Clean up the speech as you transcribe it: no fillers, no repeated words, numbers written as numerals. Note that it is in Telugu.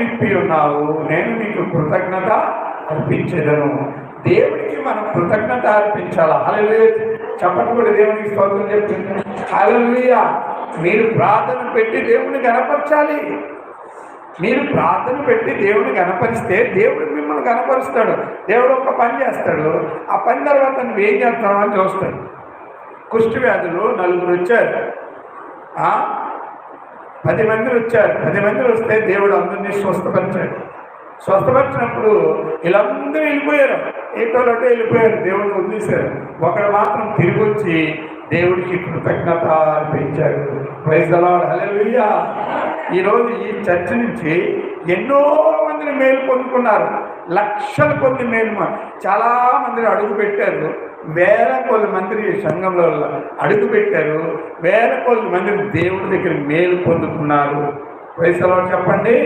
నింపి ఉన్నావు, నేను నీకు కృతజ్ఞత అర్పించేదను. దేవుడికి మనం కృతజ్ఞత అర్పించాలి. హల్లెలూయా చెప్పండి కూడా, దేవునికి స్తోత్రం చెప్తుంది. హల్లెలూయా. మీరు ప్రార్థన పెట్టి దేవుడిని గణపరచాలి. మీరు ప్రార్థన పెట్టి దేవుడిని గణపరిస్తే దేవుడు మిమ్మల్ని గణపరుస్తాడు. దేవుడు ఒక పని చేస్తాడు, ఆ పని తర్వాత నువ్వు ఏం చేస్తావు అని చూస్తాడు. కుష్టి వ్యాధులు 4 వచ్చారు, 10 మంది వచ్చారు. 10 మంది వస్తే దేవుడు అందరినీ స్వస్థపరిచాడు. స్వస్థపరిచినప్పుడు వీళ్ళందరూ వెళ్ళిపోయారు, ఏటోలంటే వెళ్ళిపోయారు, దేవుడిని వదిలేశారు. ఒకడు మాత్రం తిరిగి వచ్చి దేవుడికి కృతజ్ఞత అర్పించాడు. Praise the Lord. హల్లెలూయా. ఈరోజు ఈ చర్చ నుంచి ఎన్నో మందిని మేలు పొందుకున్నారు. లక్షల కొద్ది మేలు, చాలా మందిని అడుగు పెట్టారు. వేల కొద్ది మంది సంఘంలో అడుగు పెట్టారు. వేల కొద్ది మంది దేవుడి దగ్గర మేలు పొందుకున్నారు. ప్రైజ్ ది లార్డ్ చెప్పండి.